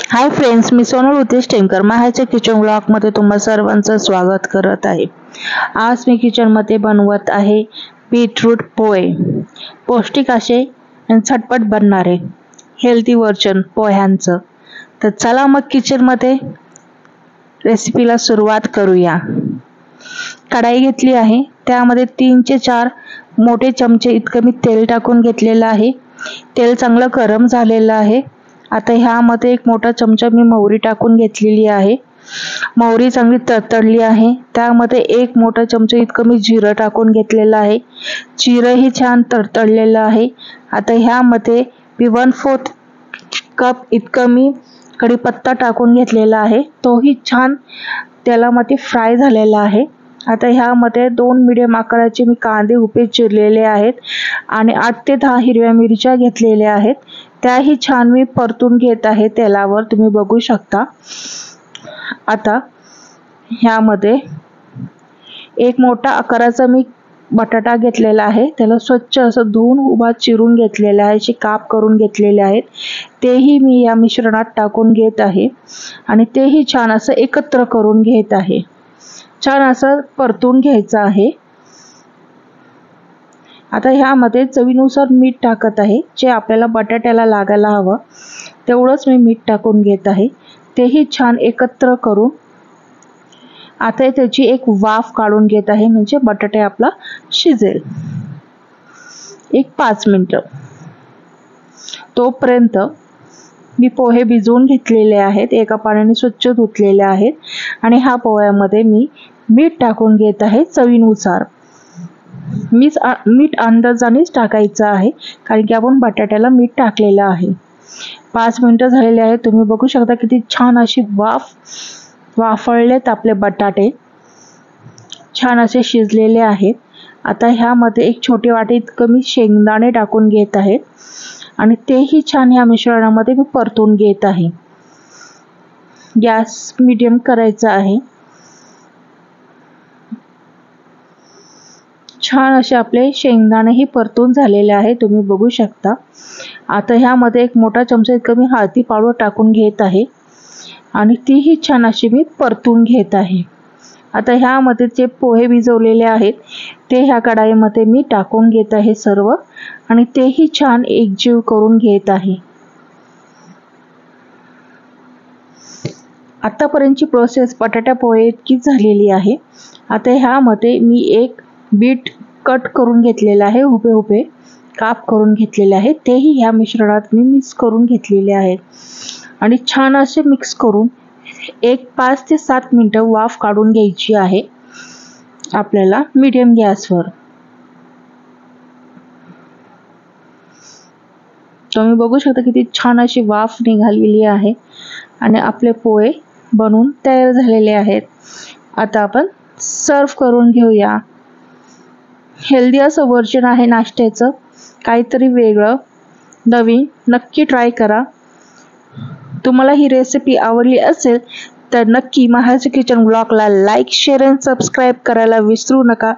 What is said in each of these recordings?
Hi friends, मी Sonal उतेश Temkar माहेरच्या kitchen blog मध्ये तुम्हा सर्वांचं स्वागत करत आहे। आज मी किचन मध्ये बनवत आहे बीटरूट पोहे। पौष्टिक असे आणि झटपट बनणारे हेल्दी वर्जन पोह्यांचं। तर चला मग किचन मध्ये रेसिपीला सुरुवात करूया। कढाई घेतली आहे, त्यामध्ये 3 ते 4 मोठे चमचे इतकं मी तेल टाकून घेतलेलं आहे। तेल चांगलं गरम झालेलं आहे। आता ह्यामध्ये 1 मोठा चमचा मी मोहरी टाकून घेतलेली आहे। मोहरी चांगली तडतडली आहे, त्यामध्ये 1 मोठा चमचा इतकं मी जिरं टाकून घेतलेलं आहे। जिरं ही छान तडतडलेलं आहे। आता ह्यामध्ये मी 1/4 कप इतकं मी कढीपत्ता टाकून घेतलेला आहे, तोही छान तेलामध्ये फ्राय झालेला आहे। आता ह्यामध्ये 2 मीडियम आकाराचे मी कांदे उभे चिरलेले आहेत आणि 8 ते 10 हिरव्या मिरच्या घेतलेल्या आहेत, त्याही छान मी परतून घेत आहे तेलावर, तुम्ही बघू शकता। आता ह्यामध्ये 1 मोठा आकाराचा मी बटाटा घेतलेला आहे, त्याला स्वच्छ असं धुवून उभा चिरून घेतलेला आहे, असे काप करून घेतलेले आहेत, तेही मी या मिश्रणात टाकून घेत आहे आणि तेही छान असं एकत्र करून घेत आहे। छान असं परतून घ्यायचं आहे। आता ह्यामध्ये चवीनुसार मीठ टाकत आहे, जे आपल्याला बटाट्याला लागायला हवं तेवढंच मी मीठ टाकून घेत आहे। तेही छान एकत्र करून आता त्याची एक वाफ काढून घेत आहे, म्हणजे बटाटा आपला शिजेल। 5 मिनिटं तोपर्यंत मी पोहे भिजवून घेतलेले आहेत, एका पाण्याने स्वच्छ धुतलेले आहेत आणि ह्या पोह्यामध्ये मी मीठ टाकून घेत आहे चवीनुसार। मीठ अंदाजानेच टाकायचं आहे, कारण की आपण बटाट्याला मीठ टाकलेलं आहे। 5 मिनिटं झालेले आहेत, तुम्ही बघू शकता किती छान अशी वाफळलेत आपले बटाटे, छान असे शिजलेले आहेत। आता ह्यामध्ये 1 छोटी वाटी इतकं मी शेंगदाणे टाकून घेत आहे आणि तेही छान ह्या मिश्रणामध्ये मी परतून घेत आहे। गॅस मीडियम करायचा आहे। छान असे आपले शेंगदाणेही परतून झालेले आहे, तुम्ही बघू शकता। आता ह्यामध्ये 1 मोठा चमचा इतकं मी हळदी पावडर टाकून घेत आहे आणि तीही छान अशी मी परतून घेत आहे। आता ह्यामध्ये जे पोहे भिजवलेले आहेत ते ह्या कढाईमध्ये मी टाकून घेत आहे सर्व आणि तेही छान एकजीव करून घेत आहे। आतापर्यंतची प्रोसेस बटाटा पोहे इतकीच झालेली आहे। आता ह्यामध्ये मी 1 बीट कट करून घेतलेला आहे, उभे काप करून घेतलेले आहे, तेही ह्या मिश्रणात मी मिक्स करून घेतलेले आहेत आणि छान असे मिक्स करून 5 ते 7 मिनिटं वाफ काढून घ्यायची आहे आपल्याला मीडियम गॅसवर। तुम्ही बघू शकता किती छान अशी वाफ निघालेली आहे आणि आपले पोहे बनवून तयार झालेले आहेत। आता आपण सर्व करून घेऊया। हेल्दी असं वर्जन आहे नाश्त्याचं, काहीतरी वेगळं नवीन नक्की ट्राय करा। तुम्हाला ही रेसिपी आवडली असेल तर नक्की माहेरच्या किचन ब्लॉगला लाईक, शेअर आणि सबस्क्राईब करायला विसरू नका,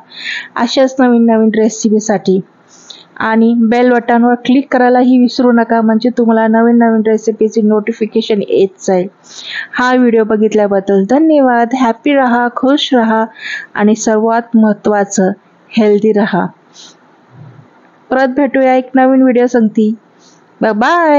अशाच नवीन रेसिपीसाठी। आणि बेल बटनवर क्लिक करायलाही विसरू नका, म्हणजे तुम्हाला नवीन रेसिपीची नोटिफिकेशन येत जाईल। हा व्हिडिओ बघितल्याबद्दल धन्यवाद। हॅपी रहा, खुश रहा आणि सर्वात महत्त्वाचं हेल्दी रहा। परत भेटूया एक नवीन व्हिडिओ संगती। Bye bye.